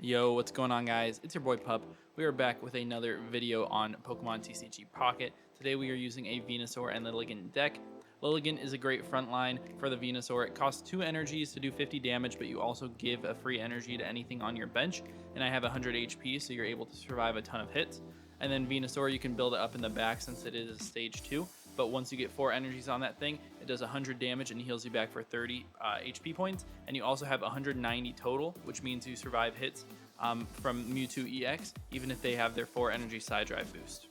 Yo, what's going on, guys? It's your boy Pup. We are back with another video on Pokemon TCG Pocket. Today we are using a Venusaur and Lilligant deck. Lilligant is a great frontline for the Venusaur. It costs 2 energies to do 50 damage, but you also give a free energy to anything on your bench. And I have 100 HP, so you're able to survive a ton of hits. And then Venusaur, you can build it up in the back since it is stage 2. But once you get 4 energies on that thing, it does 100 damage and heals you back for 30 HP points. And you also have 190 total, which means you survive hits from Mewtwo EX, even if they have their 4 energy side drive boost.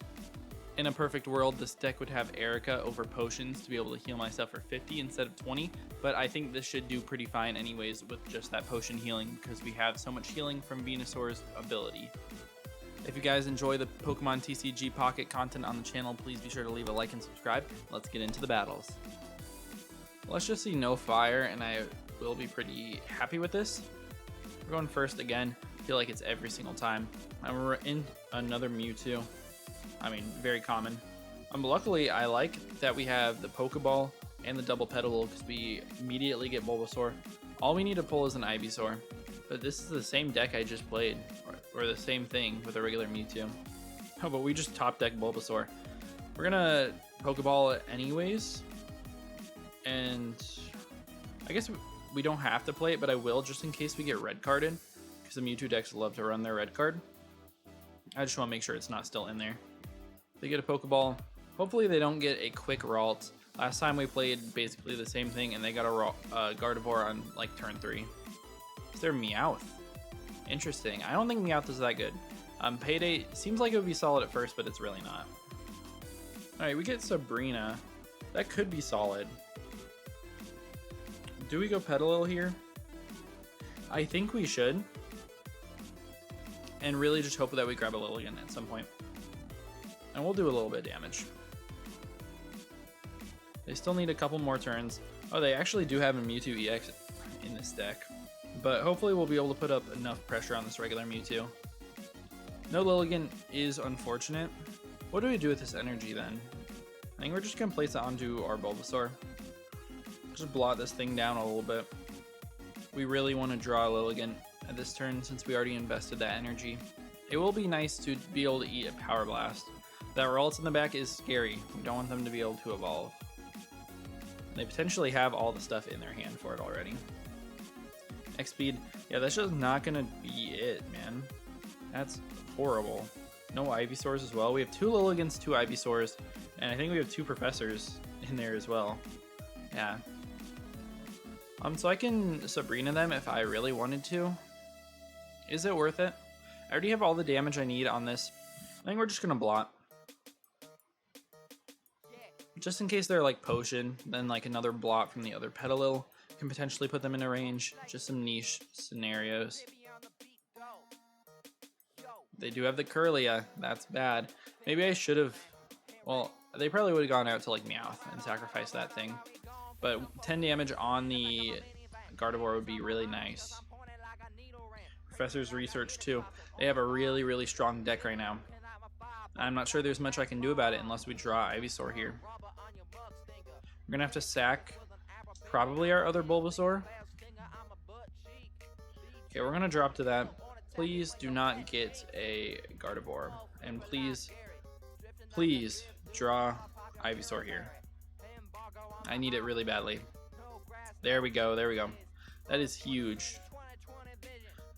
In a perfect world, this deck would have Erica over potions to be able to heal myself for 50 instead of 20, but I think this should do pretty fine anyways with just that potion healing because we have so much healing from Venusaur's ability. If you guys enjoy the Pokemon TCG Pocket content on the channel, please be sure to leave a like and subscribe. Let's get into the battles. Let's just see no fire, and I will be pretty happy with this. We're going first again. I feel like it's every single time. And we're in another Mewtwo. I mean, very common. Luckily, I like that we have the Pokeball and the double Petal because we immediately get Bulbasaur. All we need to pull is an Ivysaur. But this is the same deck I just played, or the same thing with a regular Mewtwo. Oh, but we just top deck Bulbasaur. We're gonna Pokeball it anyways, and I guess we don't have to play it, but I will just in case we get red carded, because the Mewtwo decks love to run their red card. I just want to make sure it's not still in there. They get a Pokeball. Hopefully they don't get a quick Ralt. Last time we played basically the same thing, and they got a Gardevoir on like turn 3. Is there Meowth? Interesting. I don't think Meowth is that good. Payday seems like it would be solid at first, but it's really not. Alright, we get Sabrina. That could be solid. Do we go Petalil here? I think we should. And really just hope that we grab a Lilligant at some point. And we'll do a little bit of damage. They still need a couple more turns. Oh, they actually do have a Mewtwo EX in this deck. But hopefully we'll be able to put up enough pressure on this regular Mewtwo. No Lilligant is unfortunate. What do we do with this energy then? I think we're just going to place it onto our Bulbasaur. Just blot this thing down a little bit. We really want to draw a Lilligant at this turn since we already invested that energy. It will be nice to be able to eat a Power Blast. That Ralts in the back is scary. We don't want them to be able to evolve. They potentially have all the stuff in their hand for it already. X-Speed, yeah, that's just not gonna be it, man. That's horrible. No Ivysaurs as well. We have 2 Lilligants, 2 Ivysaurs, and I think we have 2 Professors in there as well. Yeah. So I can Sabrina them if I really wanted to. Is it worth it? I already have all the damage I need on this. I think we're just gonna blot. Just in case they're like Potion, then like another blot from the other Petalil can potentially put them in a range. Just some niche scenarios. They do have the Curlia. That's bad. Maybe I should have... Well, they probably would have gone out to like Meowth and sacrificed that thing. But 10 damage on the Gardevoir would be really nice. Professor's Research too. They have a really, really strong deck right now. I'm not sure there's much I can do about it unless we draw Ivysaur here. We're going to have to sack probably our other Bulbasaur. Okay, we're going to drop to that. Please do not get a Gardevoir. And please draw Ivysaur here. I need it really badly. There we go, there we go. That is huge.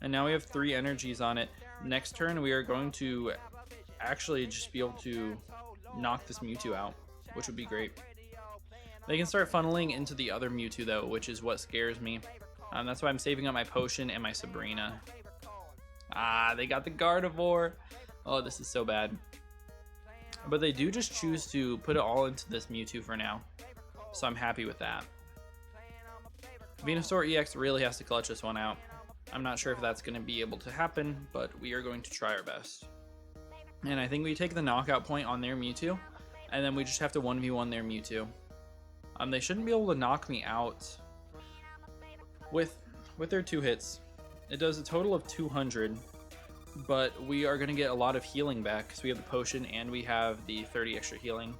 And now we have 3 energies on it. Next turn we are going to actually just be able to knock this Mewtwo out, which would be great. They can start funneling into the other Mewtwo though, which is what scares me. That's why I'm saving up my potion and my Sabrina. Ah, they got the Gardevoir. Oh, this is so bad. But they do just choose to put it all into this Mewtwo for now. So I'm happy with that. Venusaur EX really has to clutch this one out. I'm not sure if that's going to be able to happen, but we are going to try our best. And I think we take the knockout point on their Mewtwo, and then we just have to 1v1 their Mewtwo. They shouldn't be able to knock me out with their 2 hits. It does a total of 200, but we are going to get a lot of healing back because we have the potion and we have the 30 extra healing.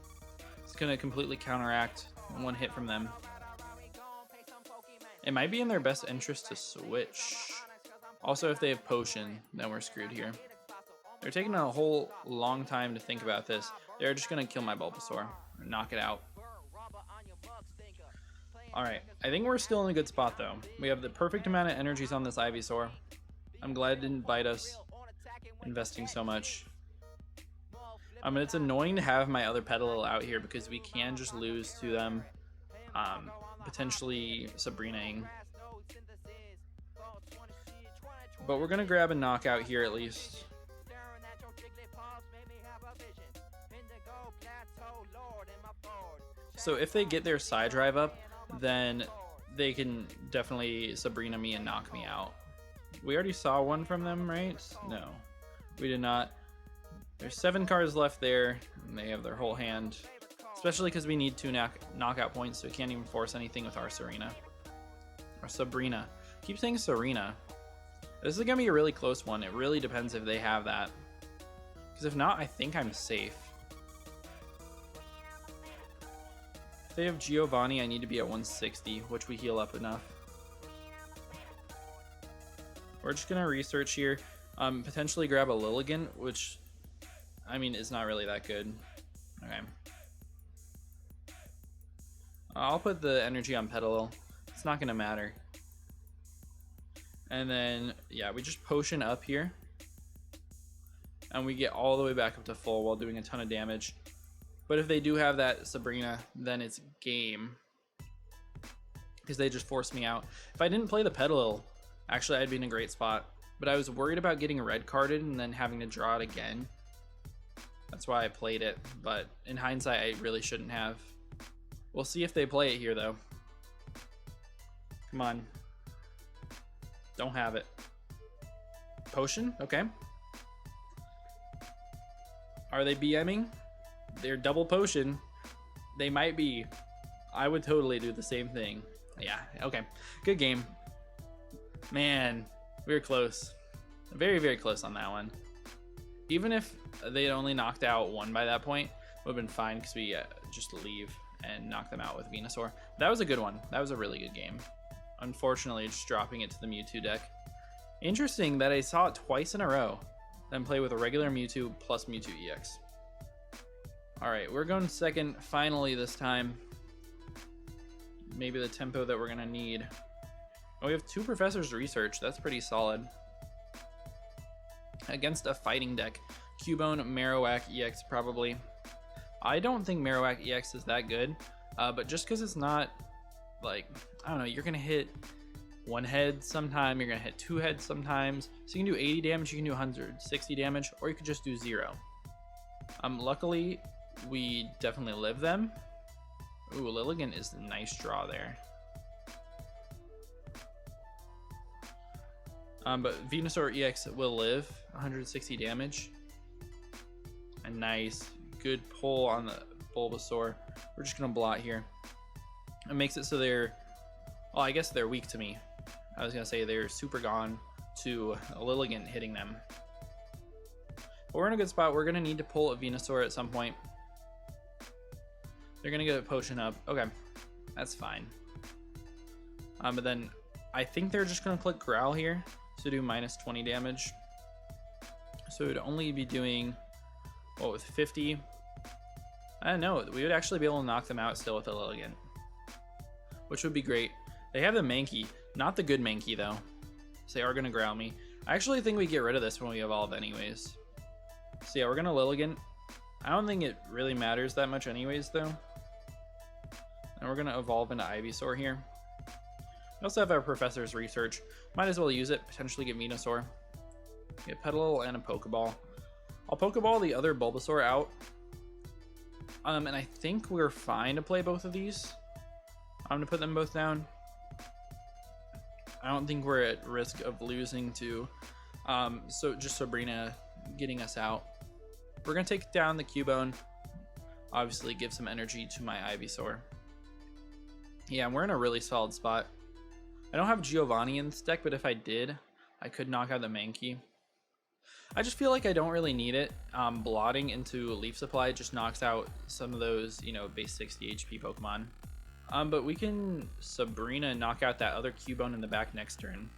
It's going to completely counteract 1 hit from them. It might be in their best interest to switch. Also, if they have potion, then we're screwed here. They're taking a whole long time to think about this. They're just gonna kill my Bulbasaur or knock it out. Alright, I think we're still in a good spot though. We have the perfect amount of energies on this Ivysaur. I'm glad it didn't bite us, investing so much. But it's annoying to have my other Petalil out here because we can just lose to them, potentially Sabrinaing. But we're gonna grab a knockout here at least. So if they get their side drive up, then they can definitely Sabrina me and knock me out. We already saw one from them, right? No, we did not. There's 7 cards left there, and they have their whole hand. Especially because we need 2 knockout points, so we can't even force anything with our Serena. Or Sabrina. Keep saying Serena. This is going to be a really close one. It really depends if they have that. Because if not, I think I'm safe. If they have Giovanni, I need to be at 160, which we heal up enough. We're just going to research here. Potentially grab a Lilligant, which, I mean, is not really that good. Okay. I'll put the energy on Petalil. It's not going to matter. And then, yeah, we just potion up here. And we get all the way back up to full while doing a ton of damage. But if they do have that Sabrina, then it's game. Because they just forced me out. If I didn't play the Petalil, actually I'd be in a great spot. But I was worried about getting red carded and then having to draw it again. That's why I played it. But in hindsight, I really shouldn't have. We'll see if they play it here, though. Come on. Don't have it. Potion? Okay. Are they BMing? They're double potion. They might be. I would totally do the same thing. Yeah, okay. Good game. Man, we were close. Very, very close on that one. Even if they had only knocked out 1 by that point, would have been fine because we just leave and knock them out with Venusaur. That was a good one. That was a really good game. Unfortunately, just dropping it to the Mewtwo deck. Interesting that I saw it twice in a row. Then play with a regular Mewtwo plus Mewtwo EX. Alright, we're going second finally this time. Maybe the tempo that we're going to need. Oh, we have 2 Professor's Research. That's pretty solid. Against a fighting deck. Cubone, Marowak EX probably. I don't think Marowak EX is that good. But just because it's not, like, I don't know, you're going to hit 1 head sometime, you're going to hit 2 heads sometimes. So you can do 80 damage, you can do 160 damage, or you could just do 0. Luckily, we definitely live them. Ooh, Lilligant is a nice draw there. But Venusaur EX will live 160 damage. A nice, good pull on the Bulbasaur. We're just going to blot here. It makes it so they're, well, I guess they're weak to me. I was going to say they're super gone to a Lilligant hitting them. But we're in a good spot. We're going to need to pull a Venusaur at some point. They're going to get a potion up. Okay, that's fine. But then I think they're just going to click Growl here to do minus 20 damage. So it would only be doing, what, with 50? I don't know. We would actually be able to knock them out still with a Lilligant, which would be great. They have the Mankey, not the good Mankey though. So they are going to Growl me. I actually think we get rid of this when we evolve anyways. So yeah, we're going to Lilligant. I don't think it really matters that much anyways though. And we're going to evolve into Ivysaur here. We also have our Professor's Research. Might as well use it, potentially get Venusaur. Get Petalil and a Pokeball. I'll Pokeball the other Bulbasaur out. And I think we're fine to play both of these. I'm going to put them both down. I don't think we're at risk of losing to so just Sabrina getting us out. We're going to take down the Cubone. Obviously give some energy to my Ivysaur. Yeah, we're in a really solid spot. I don't have Giovanni in this deck, but if I did, I could knock out the Mankey. I just feel like I don't really need it. Blotting into Leaf Supply just knocks out some of those, you know, base 60 HP Pokemon. But we can Sabrina knock out that other Cubone in the back next turn.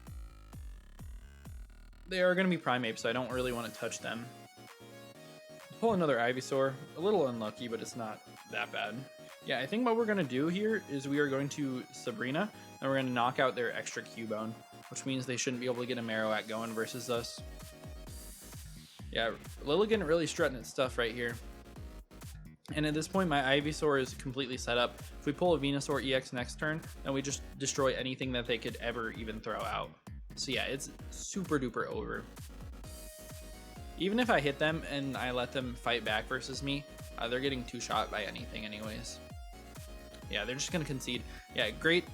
They are going to be Primeape, so I don't really want to touch them. Pull another Ivysaur. A little unlucky, but it's not that bad. Yeah, I think what we're going to do here is we are going to Sabrina, and we're going to knock out their extra Cubone, which means they shouldn't be able to get a Marowak going versus us. Yeah, Lilligant really strutting its stuff right here. And at this point, my Ivysaur is completely set up. If we pull a Venusaur EX next turn, then we just destroy anything that they could ever even throw out. So yeah, it's super duper over. Even if I hit them and I let them fight back versus me, they're getting two-shot by anything anyways. Yeah, they're just going to concede. Yeah, great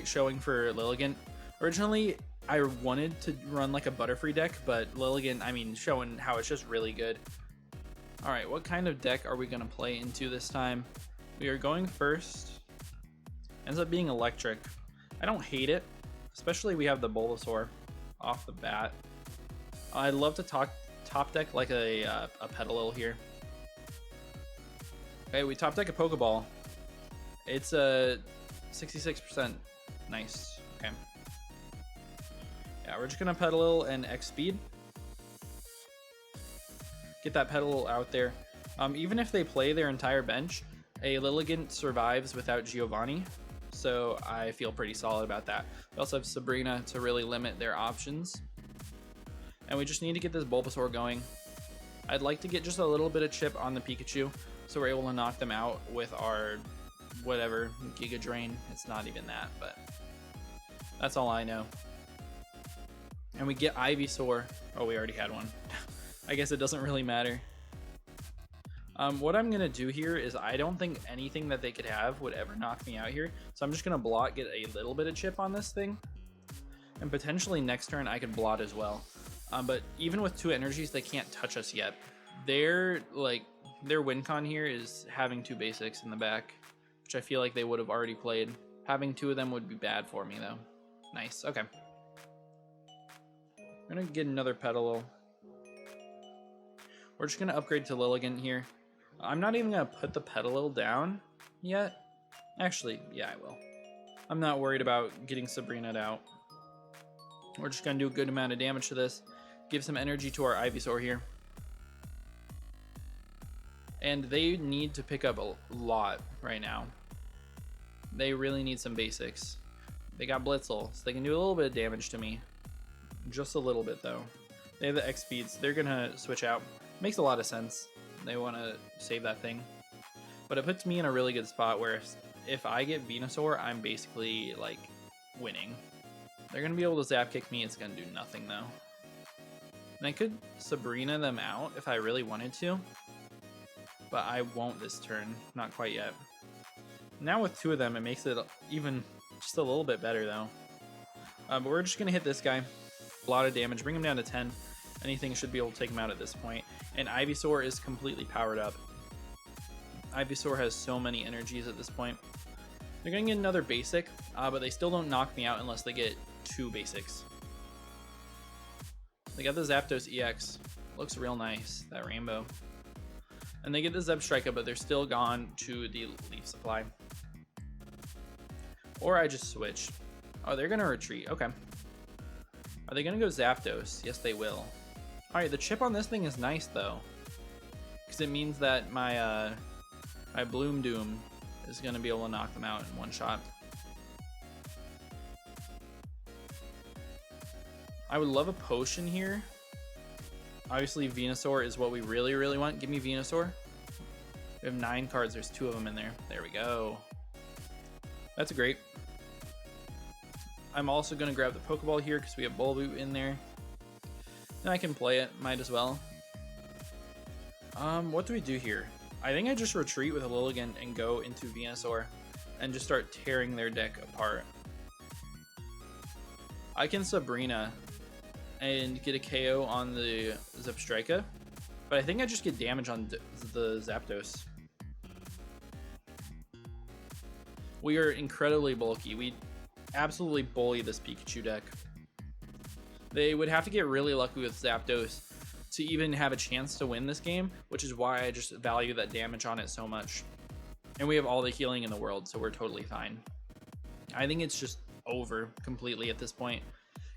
showing for Lilligant. Originally, I wanted to run like a Butterfree deck, but Lilligant, I mean, showing how it's just really good. All right, what kind of deck are we going to play into this time? We are going first. Ends up being electric. I don't hate it, especially we have the Bulbasaur off the bat. I'd love to top deck like a Petalil here. Okay, we top deck a Pokeball. It's a 66%. Nice. Okay. Yeah, we're just gonna Petalil and X speed. Get that Petalil out there. Even if they play their entire bench, a Lilligant survives without Giovanni, so I feel pretty solid about that. We also have Sabrina to really limit their options. And we just need to get this Bulbasaur going. I'd like to get just a little bit of chip on the Pikachu, so we're able to knock them out with our whatever, Giga Drain. It's not even that, but that's all I know. And we get Ivysaur. Oh, we already had one. I guess it doesn't really matter. What I'm gonna do here is I don't think anything that they could have would ever knock me out here, so I'm just gonna blot, get a little bit of chip on this thing, and potentially next turn I could blot as well. But even with two energies, they can't touch us yet. Their win con here is having two basics in the back, which I feel like they would have already played. Having two of them would be bad for me though. Nice. Okay. I'm gonna get another Petalil. We're just gonna upgrade to Lilligant here. I'm not even gonna put the Petalil down yet. Actually, yeah, I will. I'm not worried about getting Sabrina out. We're just gonna do a good amount of damage to this. Give some energy to our Ivysaur here. And they need to pick up a lot right now. They really need some basics. They got Blitzel, so they can do a little bit of damage to me. Just a little bit though. They have the X speeds. They're gonna switch out. Makes a lot of sense. They want to save that thing. But it puts me in a really good spot where if I get Venusaur, I'm basically like winning. They're gonna be able to zap kick me. It's gonna do nothing though. And I could Sabrina them out if I really wanted to, but I won't this turn. Not quite yet. Now with two of them, it makes it even just a little bit better though. But we're just gonna hit this guy. A lot of damage. Bring him down to 10. Anything should be able to take him out at this point. And Ivysaur is completely powered up. Ivysaur has so many energies at this point. They're gonna get another basic, but they still don't knock me out unless they get two basics. They got the Zapdos EX. Looks real nice, that rainbow. And they get the Zebstrika, but they're still gone to the Leaf Supply. Or I just switch. Oh, they're gonna retreat. Okay. Are they gonna go Zapdos? Yes, they will. All right, the chip on this thing is nice though, because it means that my my Bloom Doom is gonna be able to knock them out in one shot. I would love a potion here. Obviously, Venusaur is what we really want. Give me Venusaur. We have 9 cards. There's 2 of them in there. There we go. That's great. I'm also going to grab the Pokeball here because we have Bulbu in there. And I can play it. Might as well. What do we do here? I think I just retreat with a Lilligant and go into Venusaur and just start tearing their deck apart. I can Sabrina and get a KO on the Zebstrika, but I think I just get damage on the Zapdos. We are incredibly bulky. We absolutely bully this Pikachu deck. They would have to get really lucky with Zapdos to even have a chance to win this game, which is why I just value that damage on it so much. And we have all the healing in the world, so we're totally fine. I think it's just over completely at this point.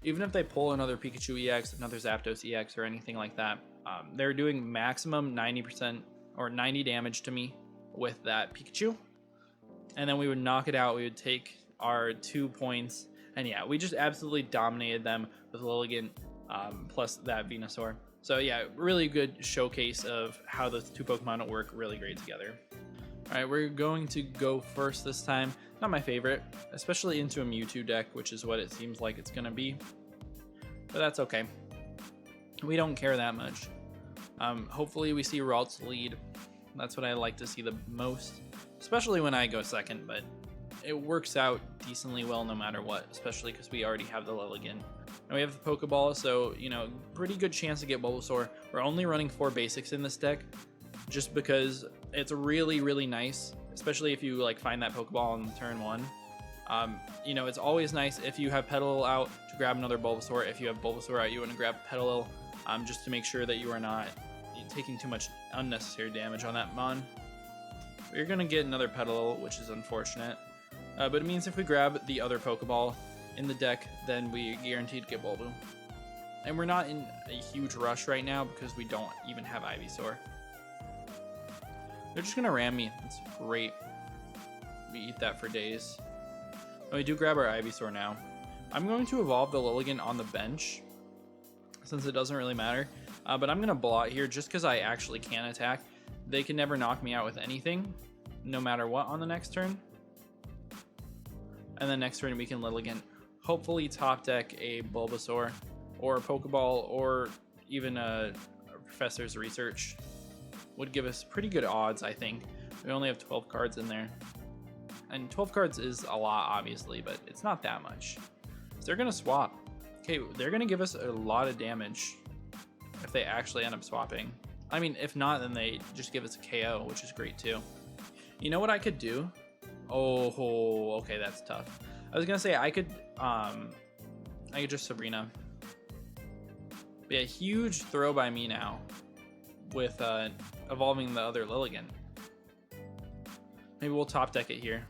even if they pull another Pikachu EX, another Zapdos EX, or anything like that, they're doing maximum 90% or 90 damage to me with that Pikachu. And then we would knock it out. We would take our 2 points. And yeah, we just absolutely dominated them with Lilligant plus that Venusaur. So yeah, really good showcase of how those two Pokemon work really great together. All right, we're going to go first this time. Not my favorite, especially into a Mewtwo deck, which is what it seems like it's going to be. But that's okay. We don't care that much. Hopefully we see Ralts lead. That's what I like to see the most, especially when I go second, but it works out decently well no matter what, especially because we already have the Lilligant. And we have the Pokeball, so, you know, pretty good chance to get Bulbasaur. We're only running 4 basics in this deck, just because it's really, really nice, especially if you, like, find that Pokeball on turn 1. You know, it's always nice if you have Petal out to grab another Bulbasaur. If you have Bulbasaur out, you want to grab Petal, just to make sure that you are not taking too much unnecessary damage on that Mon. You're going to get another Petal, which is unfortunate. But it means if we grab the other Pokeball in the deck, then we guaranteed to get Bulbu. And we're not in a huge rush right now because we don't even have Ivysaur. They're just going to ram me. That's great. We eat that for days. And we do grab our Ivysaur now. I'm going to evolve the Lilligant on the bench, since it doesn't really matter. But I'm going to blot here just because I actually can attack. They can never knock me out with anything, no matter what on the next turn. And then next turn we can Lilligant. Hopefully top deck a Bulbasaur or a Pokeball or even a Professor's Research. Would give us pretty good odds, I think. We only have 12 cards in there. And 12 cards is a lot, obviously, but it's not that much. So they're going to swap. Okay, they're going to give us a lot of damage if they actually end up swapping. I mean, if not, then they just give us a KO, which is great too. You know what I could do? Oh, okay, that's tough. I was gonna say I could just Sabrina. Be a huge throw by me now with evolving the other Lilligant. Maybe we'll top deck it here.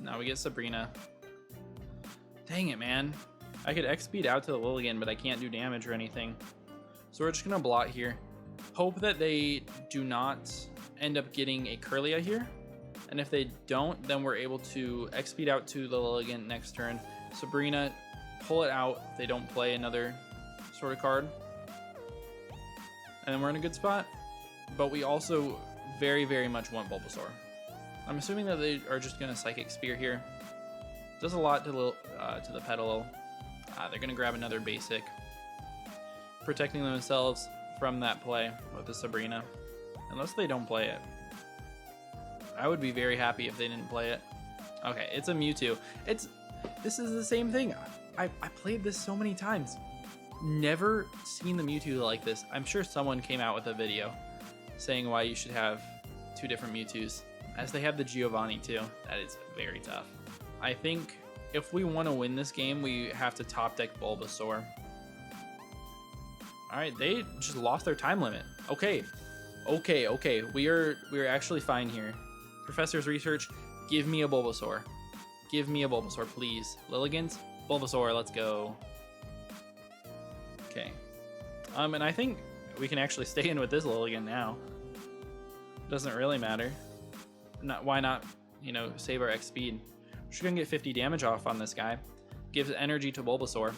Now we get Sabrina. Dang it, man. I could X-speed out to the Lilligant, but I can't do damage or anything. So we're just gonna blot here. Hope that they do not end up getting a Kirlia here. And if they don't, then we're able to X-speed out to the Lilligant next turn. Sabrina, pull it out if they don't play another sort of card. And then we're in a good spot. But we also very, very much want Bulbasaur. I'm assuming that they are just going to Psychic Spear here. Does a lot to the Petal. They're going to grab another basic, protecting themselves from that play with the Sabrina. Unless they don't play it. I would be very happy if they didn't play it. Okay, it's a Mewtwo. This is the same thing. I played this so many times. Never seen the Mewtwo like this. I'm sure someone came out with a video saying why you should have 2 different Mewtwo's, as they have the Giovanni too. That is very tough. I think if we want to win this game, we have to top deck Bulbasaur. All right, they just lost their time limit. Okay. We are actually fine here. Professor's Research, give me a Bulbasaur. Give me a Bulbasaur, please. Lilligant, Bulbasaur, let's go. Okay. And I think we can actually stay in with this Lilligant now. Doesn't really matter. Why not, you know, save our X speed? We're just gonna get 50 damage off on this guy. Gives energy to Bulbasaur.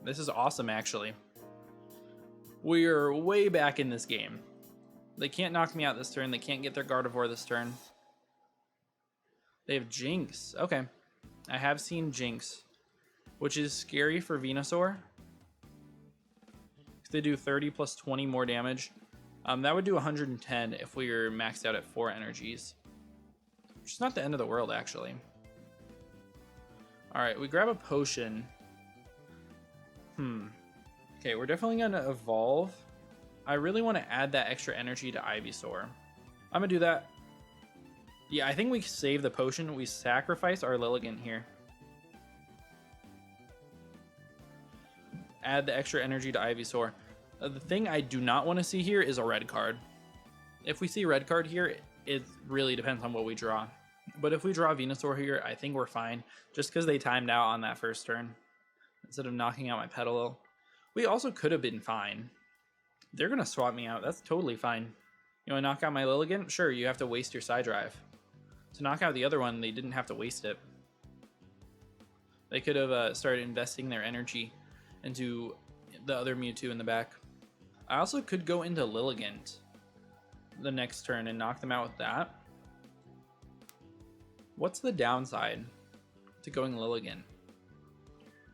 This is awesome, actually. We're way back in this game. They can't knock me out this turn. They can't get their Gardevoir this turn. They have Jinx. Okay. I have seen Jinx, which is scary for Venusaur. They do 30 plus 20 more damage. That would do 110 if we were maxed out at 4 energies. Which is not the end of the world, actually. Alright, we grab a potion. Okay, we're definitely going to evolve. I really want to add that extra energy to Ivysaur. I'm going to do that. Yeah, I think we save the potion. We sacrifice our Lilligant here. Add the extra energy to Ivysaur. The thing I do not want to see here is a red card. If we see a red card here, it really depends on what we draw. But if we draw Venusaur here, I think we're fine, just because they timed out on that first turn instead of knocking out my Petalil. We also could have been fine. They're going to swap me out. That's totally fine. You want to knock out my Lilligant? Sure, you have to waste your Psy Drive. To knock out the other one, they didn't have to waste it. They could have started investing their energy into the other Mewtwo in the back. I also could go into Lilligant the next turn and knock them out with that. What's the downside to going Lilligant?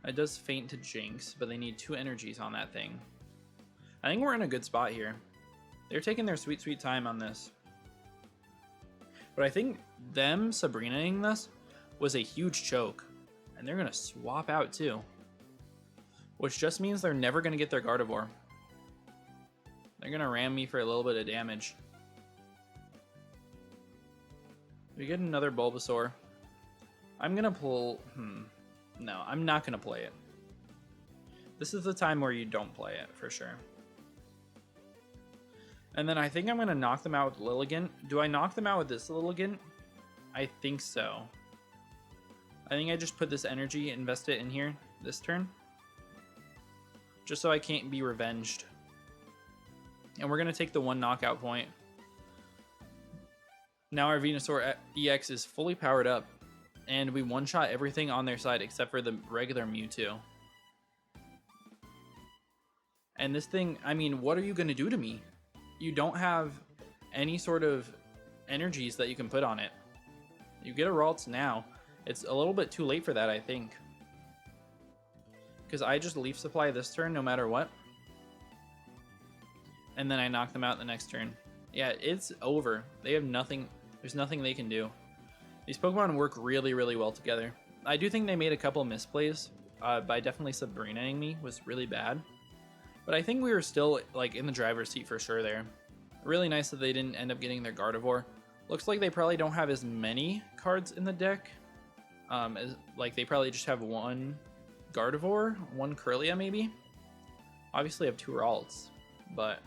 It does faint to Jinx, but they need 2 energies on that thing. I think we're in a good spot here. They're taking their sweet, sweet time on this. But I think them Sabrinaing this was a huge choke. And they're going to swap out too. Which just means they're never going to get their Gardevoir. They're going to ram me for a little bit of damage. We get another Bulbasaur. I'm going to pull... No, I'm not going to play it. This is the time where you don't play it, for sure. And then I think I'm going to knock them out with Lilligant. Do I knock them out with this Lilligant? I think so. I think I just put this energy, invest it in here this turn. Just so I can't be revenged. And we're going to take the 1 knockout point. Now our Venusaur EX is fully powered up. And we one-shot everything on their side except for the regular Mewtwo. And this thing, I mean, what are you going to do to me? You don't have any sort of energies that you can put on it. You get a Ralts now. It's a little bit too late for that, I think. Because I just Leaf Supply this turn no matter what. And then I knock them out the next turn. Yeah, it's over. They have nothing. There's nothing they can do. These Pokemon work really, really well together. I do think they made a couple misplays. By definitely Sabrinaing me was really bad. But I think we were still like in the driver's seat for sure there. Really nice that they didn't end up getting their Gardevoir. Looks like they probably don't have as many cards in the deck. Like they probably just have 1 Gardevoir, 1 Kirlia maybe. Obviously have 2 Ralts, but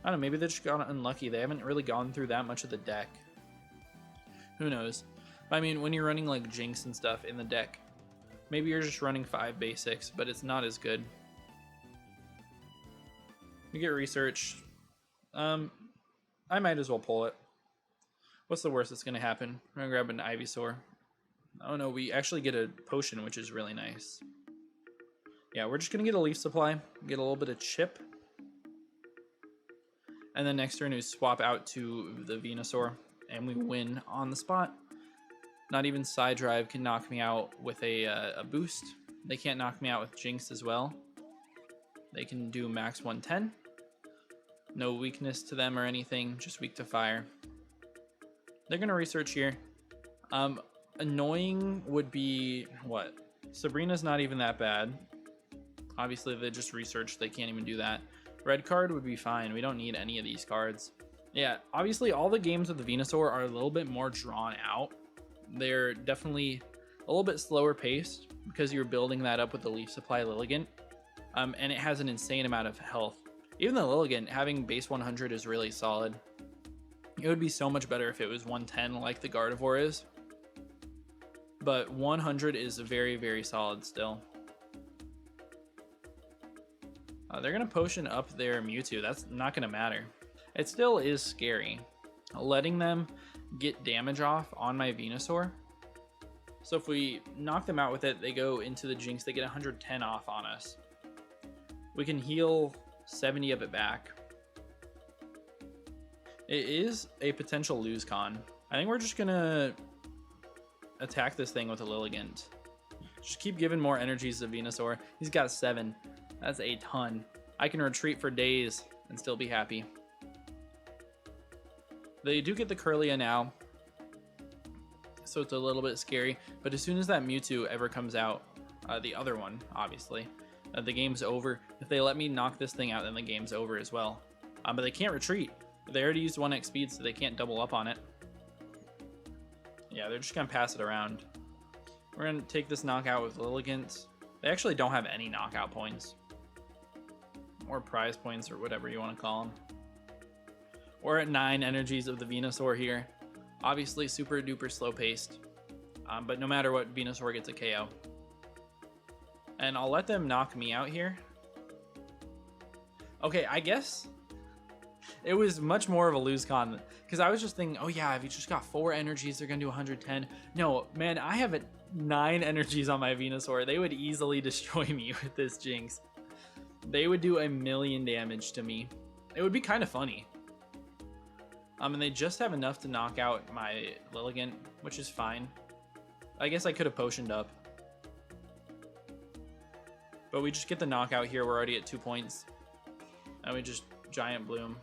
I don't know, maybe they just got unlucky. They haven't really gone through that much of the deck. Who knows? I mean, when you're running like Jinx and stuff in the deck, maybe you're just running 5 basics, but it's not as good. We get research. I might as well pull it. What's the worst that's going to happen? We're going to grab an Ivysaur. Oh no, we actually get a potion, which is really nice. Yeah, we're just going to get a Leaf Supply, get a little bit of Chip. And then next turn we swap out to the Venusaur, and we win on the spot. Not even Psy Drive can knock me out with a boost. They can't knock me out with Jinx as well. They can do max 110. No weakness to them or anything, just weak to fire. They're going to research here. Annoying would be, what? Sabrina's not even that bad. Obviously, they just researched. They can't even do that. Red card would be fine. We don't need any of these cards. Yeah, obviously, all the games with the Venusaur are a little bit more drawn out. They're definitely a little bit slower paced because you're building that up with the Leaf Supply Lilligant. And it has an insane amount of health. Even the Lilligant, having base 100 is really solid. It would be so much better if it was 110 like the Gardevoir is. But 100 is very, very solid still. They're going to potion up their Mewtwo. That's not going to matter. It still is scary letting them get damage off on my Venusaur. So if we knock them out with it, they go into the Jinx. They get 110 off on us. We can heal 70 of it back. It is a potential lose con. I think we're just going to attack this thing with a Lilligant. Just keep giving more energies to Venusaur. He's got 7. That's a ton. I can retreat for days and still be happy. They do get the Kirlia now, so it's a little bit scary. But as soon as that Mewtwo ever comes out, the other one, obviously, the game's over. If they let me knock this thing out, then the game's over as well. But they can't retreat. They already used 1x speed, so they can't double up on it. Yeah, they're just going to pass it around. We're going to take this knockout with Lilligant. They actually don't have any knockout points. Or prize points, or whatever you want to call them. We're at 9 energies of the Venusaur here. Obviously super duper slow paced, but no matter what, Venusaur gets a KO. And I'll let them knock me out here. Okay, I guess it was much more of a lose con, because I was just thinking, oh yeah, if you just got 4 energies, they're gonna do 110. No, man, I have 9 energies on my Venusaur. They would easily destroy me with this Jinx. They would do 1,000,000 damage to me. It would be kind of funny. And they just have enough to knock out my Lilligant, which is fine. I guess I could have potioned up. But we just get the knockout here. We're already at 2 points. And we just Giant Bloom.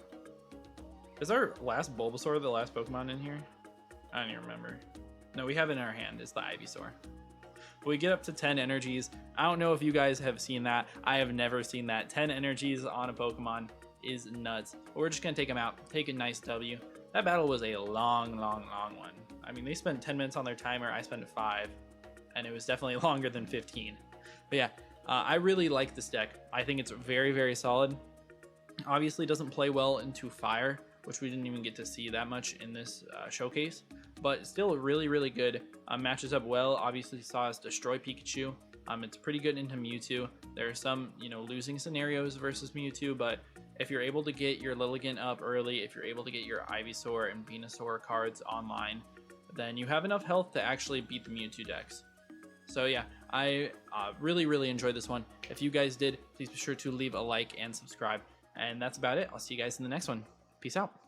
Is our last Bulbasaur the last Pokemon in here? I don't even remember. No, we have it in our hand. It's the Ivysaur. But we get up to 10 energies. I don't know if you guys have seen that. I have never seen that. 10 energies on a Pokemon is nuts. But we're just going to take them out. Take a nice W. That battle was a long one. I mean, they spent 10 minutes on their timer. I spent 5. And it was definitely longer than 15. But yeah, I really like this deck. I think it's very, very solid. Obviously doesn't play well into fire, which we didn't even get to see that much in this showcase, but still really, really good. Matches up well. Obviously saw us destroy Pikachu. It's pretty good into Mewtwo. There are some, losing scenarios versus Mewtwo, but if you're able to get your Lilligant up early, if you're able to get your Ivysaur and Venusaur cards online, then you have enough health to actually beat the Mewtwo decks. So yeah, I really, really enjoyed this one. If you guys did, please be sure to leave a like and subscribe. And that's about it. I'll see you guys in the next one. Peace out.